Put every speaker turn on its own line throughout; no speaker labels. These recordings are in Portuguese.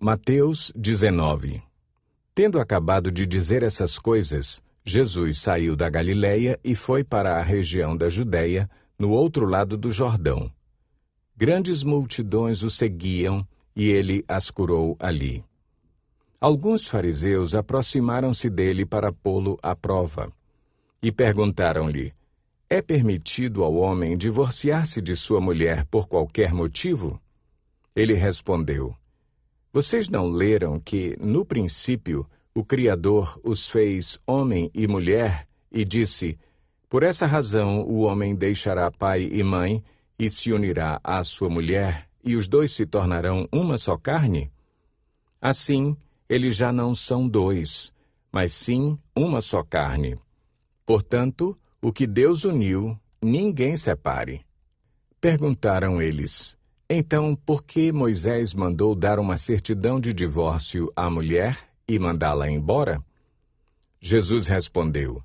Mateus 19. Tendo acabado de dizer essas coisas, Jesus saiu da Galileia e foi para a região da Judéia, no outro lado do Jordão. Grandes multidões o seguiam, e ele as curou ali. Alguns fariseus aproximaram-se dele para pô-lo à prova, e perguntaram-lhe: é permitido ao homem divorciar-se de sua mulher por qualquer motivo? Ele respondeu: vocês não leram que, no princípio, o Criador os fez homem e mulher, e disse: por essa razão o homem deixará pai e mãe, e se unirá à sua mulher, e os dois se tornarão uma só carne? Assim, eles já não são dois, mas sim uma só carne. Portanto, o que Deus uniu, ninguém separe. Perguntaram eles: então, por que Moisés mandou dar uma certidão de divórcio à mulher e mandá-la embora? Jesus respondeu: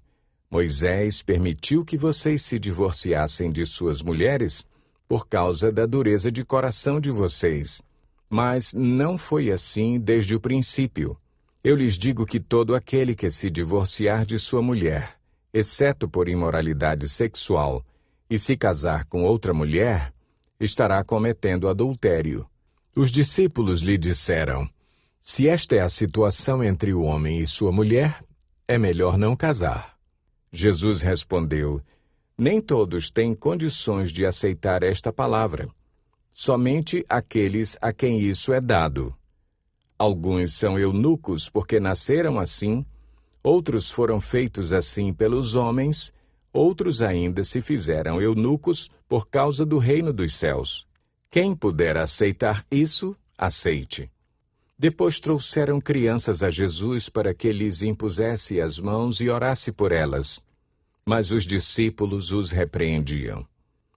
Moisés permitiu que vocês se divorciassem de suas mulheres por causa da dureza de coração de vocês. Mas não foi assim desde o princípio. Eu lhes digo que todo aquele que se divorciar de sua mulher, exceto por imoralidade sexual, e se casar com outra mulher, estará cometendo adultério. Os discípulos lhe disseram: se esta é a situação entre o homem e sua mulher, é melhor não casar. Jesus respondeu: nem todos têm condições de aceitar esta palavra. Somente aqueles a quem isso é dado. Alguns são eunucos porque nasceram assim, outros foram feitos assim pelos homens, outros ainda se fizeram eunucos por causa do reino dos céus. Quem puder aceitar isso, aceite. Depois trouxeram crianças a Jesus para que lhes impusesse as mãos e orasse por elas. Mas os discípulos os repreendiam.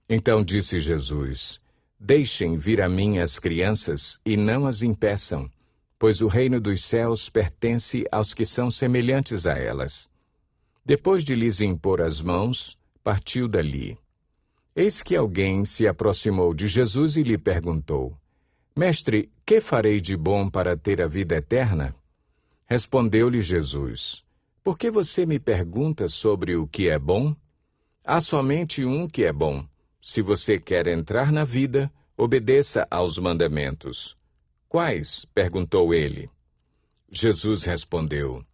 Então disse Jesus: deixem vir a mim as crianças e não as impeçam, pois o reino dos céus pertence aos que são semelhantes a elas. Depois de lhes impor as mãos, partiu dali. Eis que alguém se aproximou de Jesus e lhe perguntou: Mestre, que farei de bom para ter a vida eterna? Respondeu-lhe Jesus: por que você me pergunta sobre o que é bom? Há somente um que é bom. Se você quer entrar na vida, obedeça aos mandamentos. Quais? Perguntou ele. Jesus respondeu: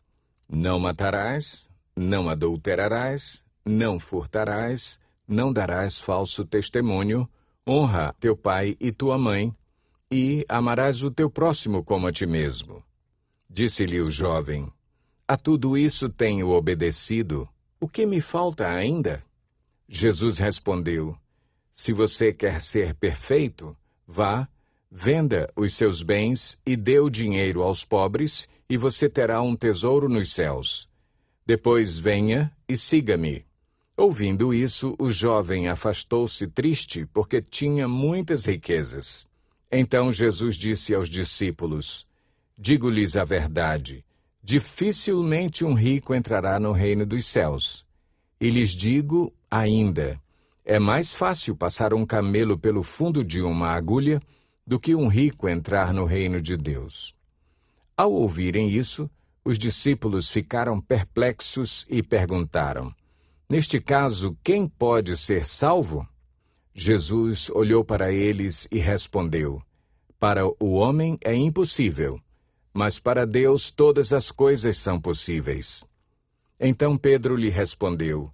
não matarás, não adulterarás, não furtarás, não darás falso testemunho, honra teu pai e tua mãe, e amarás o teu próximo como a ti mesmo. Disse-lhe o jovem: a tudo isso tenho obedecido. O que me falta ainda? Jesus respondeu: se você quer ser perfeito, vá, venda os seus bens e dê o dinheiro aos pobres, e você terá um tesouro nos céus. Depois venha e siga-me. Ouvindo isso, o jovem afastou-se triste, porque tinha muitas riquezas. Então Jesus disse aos discípulos: digo-lhes a verdade, dificilmente um rico entrará no reino dos céus. E lhes digo ainda: é mais fácil passar um camelo pelo fundo de uma agulha do que um rico entrar no reino de Deus. Ao ouvirem isso, os discípulos ficaram perplexos e perguntaram: neste caso, quem pode ser salvo? Jesus olhou para eles e respondeu: para o homem é impossível, mas para Deus todas as coisas são possíveis. Então Pedro lhe respondeu: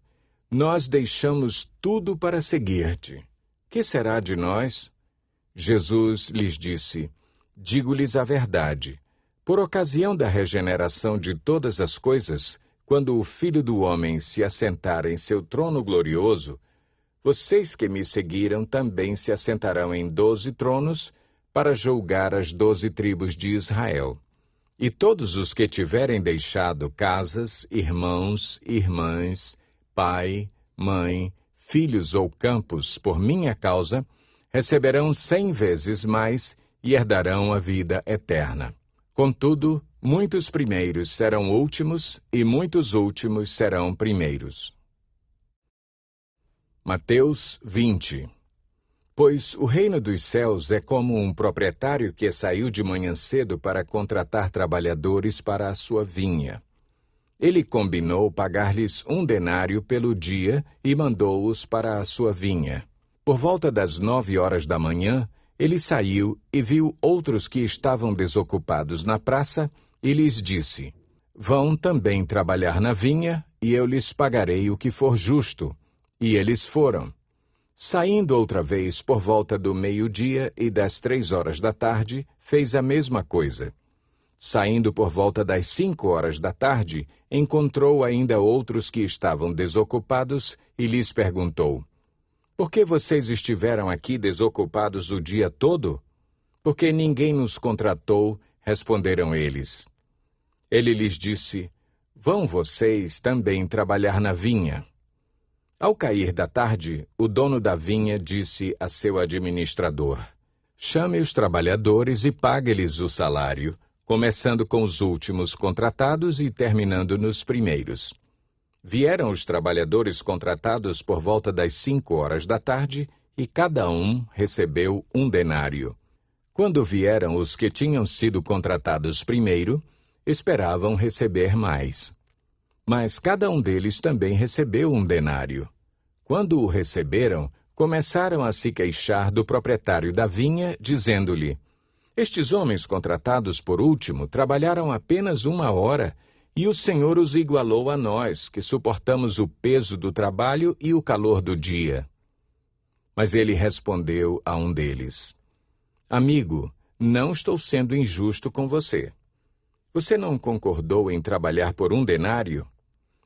nós deixamos tudo para seguir-te. Que será de nós? Jesus lhes disse: digo-lhes a verdade. Por ocasião da regeneração de todas as coisas, quando o Filho do Homem se assentar em seu trono glorioso, vocês que me seguiram também se assentarão em 12 tronos para julgar as 12 tribos de Israel. E todos os que tiverem deixado casas, irmãos, irmãs, pai, mãe, filhos ou campos por minha causa, receberão 100 vezes mais e herdarão a vida eterna. Contudo, muitos primeiros serão últimos e muitos últimos serão primeiros. Mateus 20. Pois o reino dos céus é como um proprietário que saiu de manhã cedo para contratar trabalhadores para a sua vinha. Ele combinou pagar-lhes 1 denário pelo dia e mandou-os para a sua vinha. Por volta das 9 horas da manhã, ele saiu e viu outros que estavam desocupados na praça e lhes disse: Vão também trabalhar na vinha, e eu lhes pagarei o que for justo. E eles foram. Saindo outra vez por volta do meio-dia e das 3 horas da tarde, fez a mesma coisa. Saindo por volta das 5 horas da tarde, encontrou ainda outros que estavam desocupados e lhes perguntou: Por que vocês estiveram aqui desocupados o dia todo? Porque ninguém nos contratou, responderam eles. Ele lhes disse: Vão vocês também trabalhar na vinha. Ao cair da tarde, o dono da vinha disse a seu administrador: Chame os trabalhadores e pague-lhes o salário, começando com os últimos contratados e terminando nos primeiros. Vieram os trabalhadores contratados por volta das 5 horas da tarde e cada um recebeu 1 denário. Quando vieram os que tinham sido contratados primeiro, esperavam receber mais. Mas cada um deles também recebeu 1 denário. Quando o receberam, começaram a se queixar do proprietário da vinha, dizendo-lhe: Estes homens contratados por último trabalharam apenas 1 hora, e o Senhor os igualou a nós, que suportamos o peso do trabalho e o calor do dia. Mas ele respondeu a um deles: Amigo, não estou sendo injusto com você. Você não concordou em trabalhar por 1 denário?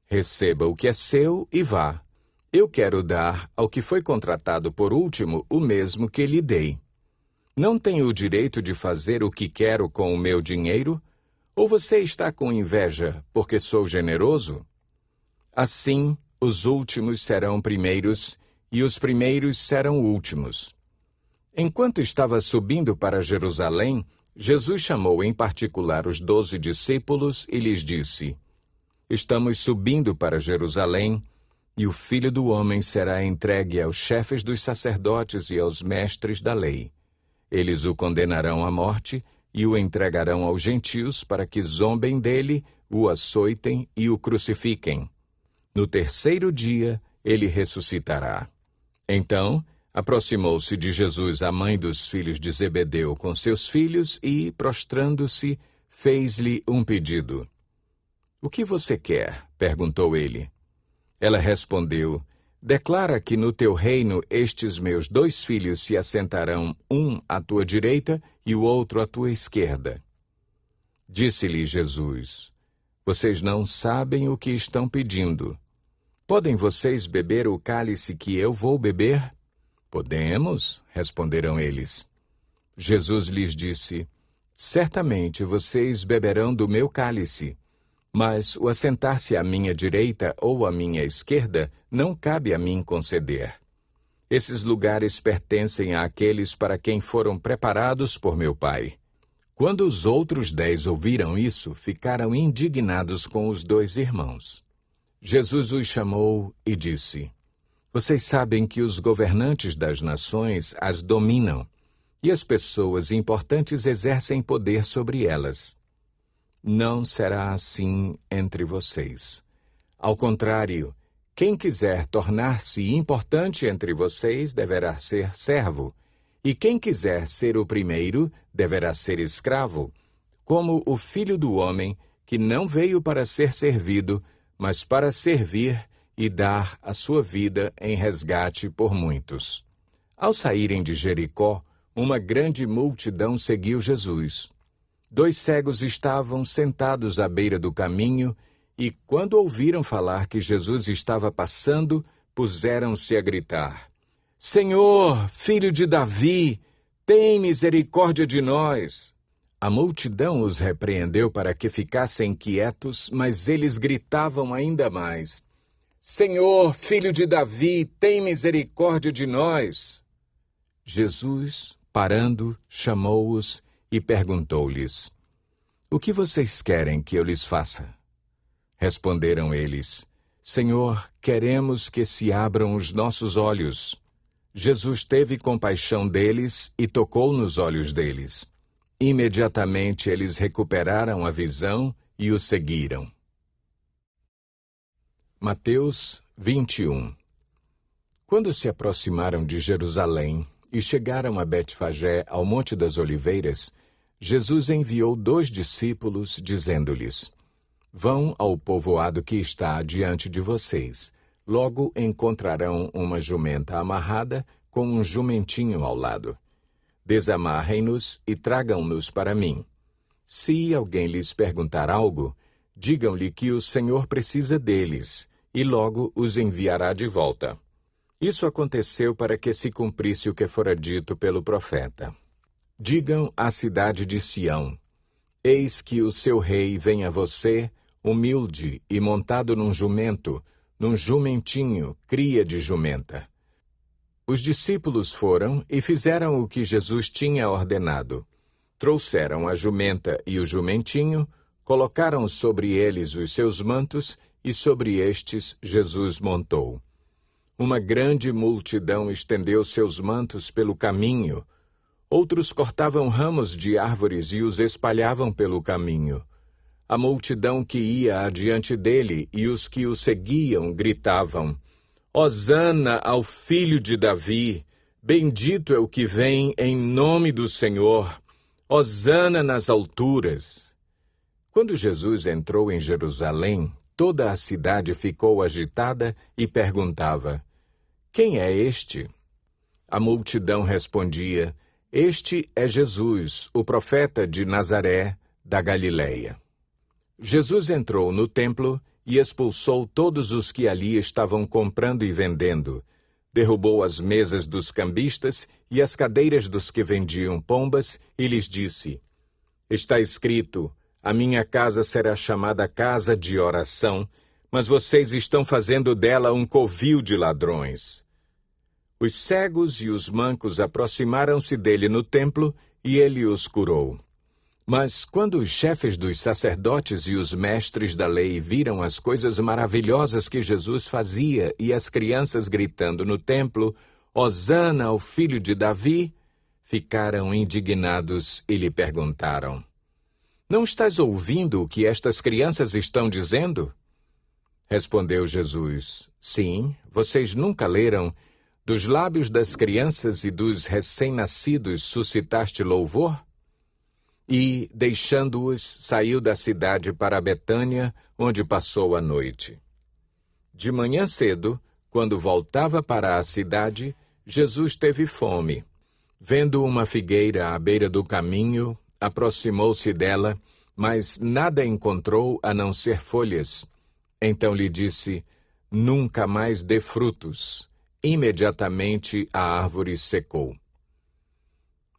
Receba o que é seu e vá. Eu quero dar ao que foi contratado por último o mesmo que lhe dei. Não tenho o direito de fazer o que quero com o meu dinheiro? Ou você está com inveja porque sou generoso? Assim, os últimos serão primeiros e os primeiros serão últimos. Enquanto estava subindo para Jerusalém, Jesus chamou em particular os 12 discípulos e lhes disse: Estamos subindo para Jerusalém, e o Filho do Homem será entregue aos chefes dos sacerdotes e aos mestres da lei. Eles o condenarão à morte e o entregarão aos gentios para que zombem dele, o açoitem e o crucifiquem. No 3º dia, ele ressuscitará. Então, aproximou-se de Jesus a mãe dos filhos de Zebedeu com seus filhos e, prostrando-se, fez-lhe um pedido. O que você quer? Perguntou ele. Ela respondeu: Declara que no teu reino estes meus 2 filhos se assentarão, um à tua direita e o outro à tua esquerda. Disse-lhe Jesus: Vocês não sabem o que estão pedindo. Podem vocês beber o cálice que eu vou beber? Podemos, responderam eles. Jesus lhes disse: Certamente vocês beberão do meu cálice. Mas o assentar-se à minha direita ou à minha esquerda não cabe a mim conceder. Esses lugares pertencem àqueles para quem foram preparados por meu Pai. Quando os outros 10 ouviram isso, ficaram indignados com os 2 irmãos. Jesus os chamou e disse: Vocês sabem que os governantes das nações as dominam, e as pessoas importantes exercem poder sobre elas. Não será assim entre vocês. Ao contrário, quem quiser tornar-se importante entre vocês deverá ser servo, e quem quiser ser o primeiro deverá ser escravo, como o Filho do Homem, que não veio para ser servido, mas para servir e dar a sua vida em resgate por muitos. Ao saírem de Jericó, uma grande multidão seguiu Jesus. 2 cegos estavam sentados à beira do caminho e, quando ouviram falar que Jesus estava passando, puseram-se a gritar: Senhor, filho de Davi, tem misericórdia de nós. A multidão os repreendeu para que ficassem quietos, mas eles gritavam ainda mais: Senhor, filho de Davi, tem misericórdia de nós. Jesus, parando, chamou-os e perguntou-lhes: O que vocês querem que eu lhes faça? Responderam eles: Senhor, queremos que se abram os nossos olhos. Jesus teve compaixão deles e tocou nos olhos deles. Imediatamente eles recuperaram a visão e o seguiram. Mateus 21. Quando se aproximaram de Jerusalém e chegaram a Betfagé, ao Monte das Oliveiras, Jesus enviou 2 discípulos, dizendo-lhes: Vão ao povoado que está diante de vocês. Logo encontrarão uma jumenta amarrada com um jumentinho ao lado. Desamarrem-nos e tragam-nos para mim. Se alguém lhes perguntar algo, digam-lhe que o Senhor precisa deles, e logo os enviará de volta. Isso aconteceu para que se cumprisse o que fora dito pelo profeta. Digam à cidade de Sião: Eis que o seu rei vem a você, humilde e montado num jumento, num jumentinho, cria de jumenta. Os discípulos foram e fizeram o que Jesus tinha ordenado. Trouxeram a jumenta e o jumentinho, colocaram sobre eles os seus mantos, e sobre estes Jesus montou. Uma grande multidão estendeu seus mantos pelo caminho. Outros cortavam ramos de árvores e os espalhavam pelo caminho. A multidão que ia adiante dele e os que o seguiam gritavam: Hosana ao filho de Davi! Bendito é o que vem em nome do Senhor! Hosana nas alturas! Quando Jesus entrou em Jerusalém, toda a cidade ficou agitada e perguntava: Quem é este? A multidão respondia: Este é Jesus, o profeta de Nazaré, da Galileia. Jesus entrou no templo e expulsou todos os que ali estavam comprando e vendendo. Derrubou as mesas dos cambistas e as cadeiras dos que vendiam pombas e lhes disse: Está escrito: A minha casa será chamada casa de oração, mas vocês estão fazendo dela um covil de ladrões. Os cegos e os mancos aproximaram-se dele no templo e ele os curou. Mas quando os chefes dos sacerdotes e os mestres da lei viram as coisas maravilhosas que Jesus fazia e as crianças gritando no templo, Hosana ao filho de Davi, ficaram indignados e lhe perguntaram: Não estás ouvindo o que estas crianças estão dizendo? Respondeu Jesus: Sim, vocês nunca leram: Dos lábios das crianças e dos recém-nascidos suscitaste louvor? E, deixando-os, saiu da cidade para Betânia, onde passou a noite. De manhã cedo, quando voltava para a cidade, Jesus teve fome. Vendo uma figueira à beira do caminho, aproximou-se dela, mas nada encontrou a não ser folhas. Então lhe disse: Nunca mais dê frutos. Imediatamente a árvore secou.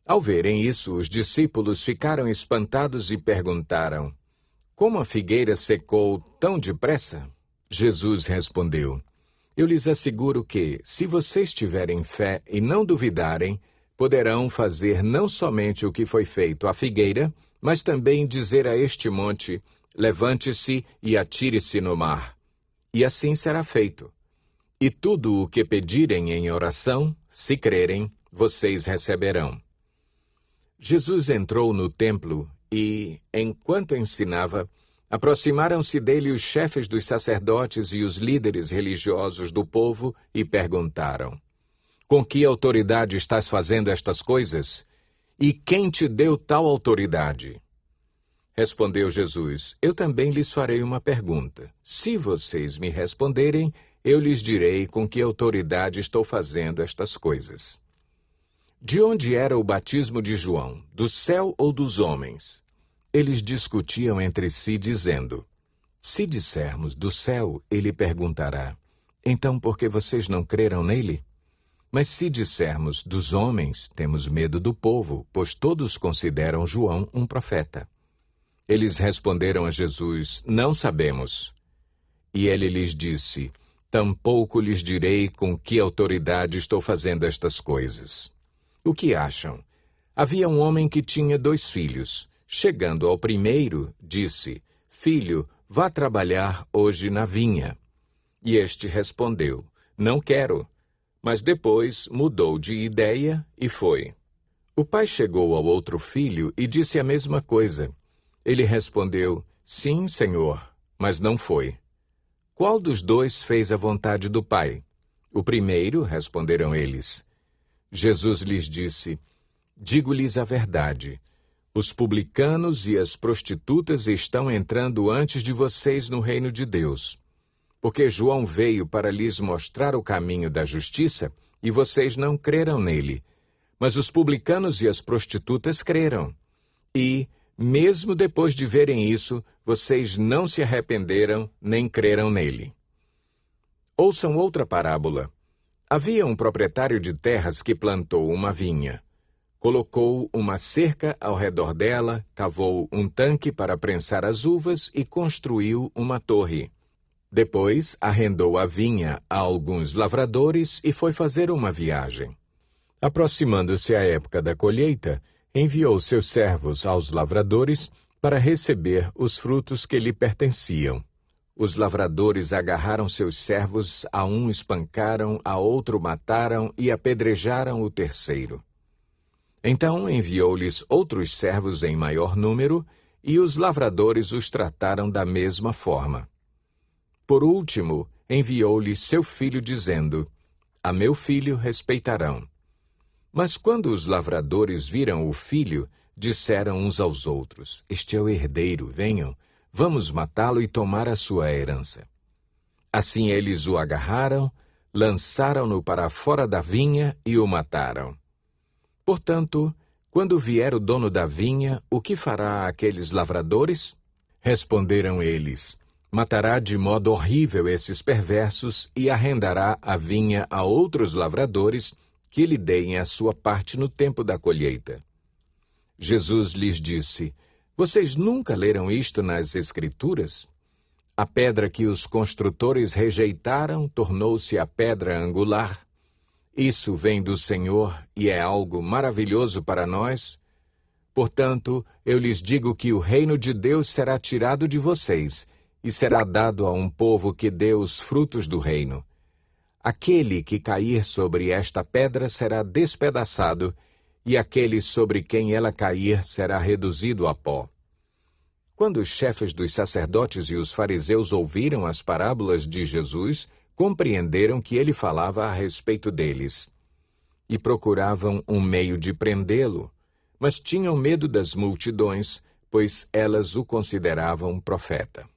Ao verem isso, os discípulos ficaram espantados e perguntaram: Como a figueira secou tão depressa? Jesus respondeu: Eu lhes asseguro que, se vocês tiverem fé e não duvidarem, poderão fazer não somente o que foi feito à figueira, mas também dizer a este monte: Levante-se e atire-se no mar. E assim será feito. E tudo o que pedirem em oração, se crerem, vocês receberão. Jesus entrou no templo e, enquanto ensinava, aproximaram-se dele os chefes dos sacerdotes e os líderes religiosos do povo e perguntaram: Com que autoridade estás fazendo estas coisas? E quem te deu tal autoridade? Respondeu Jesus: Eu também lhes farei uma pergunta. Se vocês me responderem, eu lhes direi com que autoridade estou fazendo estas coisas. De onde era o batismo de João? Do céu ou dos homens? Eles discutiam entre si, dizendo: Se dissermos do céu, ele perguntará: Então por que vocês não creram nele? Mas se dissermos dos homens, temos medo do povo, pois todos consideram João um profeta. Eles responderam a Jesus: Não sabemos. E ele lhes disse: Tampouco lhes direi com que autoridade estou fazendo estas coisas. O que acham? Havia um homem que tinha 2 filhos. Chegando ao primeiro, disse: Filho, vá trabalhar hoje na vinha. E este respondeu: Não quero. Mas depois mudou de ideia e foi. O pai chegou ao outro filho e disse a mesma coisa. Ele respondeu, sim, senhor, mas não foi. Qual dos dois fez a vontade do pai? O primeiro, responderam eles. Jesus lhes disse, digo-lhes a verdade. Os publicanos e as prostitutas estão entrando antes de vocês no reino de Deus. Porque João veio para lhes mostrar o caminho da justiça e vocês não creram nele. Mas os publicanos e as prostitutas creram. E, mesmo depois de verem isso, vocês não se arrependeram nem creram nele. Ouçam outra parábola. Havia um proprietário de terras que plantou uma vinha. Colocou uma cerca ao redor dela, cavou um tanque para prensar as uvas e construiu uma torre. Depois, arrendou a vinha a alguns lavradores e foi fazer uma viagem. Aproximando-se a época da colheita, enviou seus servos aos lavradores para receber os frutos que lhe pertenciam. Os lavradores agarraram seus servos, a um espancaram, a outro mataram e apedrejaram o terceiro. Então enviou-lhes outros servos em maior número, e os lavradores os trataram da mesma forma. Por último, enviou-lhes seu filho, dizendo, a meu filho respeitarão. Mas quando os lavradores viram o filho, disseram uns aos outros, este é o herdeiro, venham, vamos matá-lo e tomar a sua herança. Assim eles o agarraram, lançaram-no para fora da vinha e o mataram. Portanto, quando vier o dono da vinha, o que fará aqueles lavradores? Responderam eles, matará de modo horrível esses perversos e arrendará a vinha a outros lavradores que lhe deem a sua parte no tempo da colheita. Jesus lhes disse, vocês nunca leram isto nas Escrituras? A pedra que os construtores rejeitaram tornou-se a pedra angular. Isso vem do Senhor e é algo maravilhoso para nós. Portanto, eu lhes digo que o reino de Deus será tirado de vocês e será dado a um povo que dê os frutos do reino. Aquele que cair sobre esta pedra será despedaçado, e aquele sobre quem ela cair será reduzido a pó. Quando os chefes dos sacerdotes e os fariseus ouviram as parábolas de Jesus, compreenderam que ele falava a respeito deles. E procuravam um meio de prendê-lo, mas tinham medo das multidões, pois elas o consideravam profeta.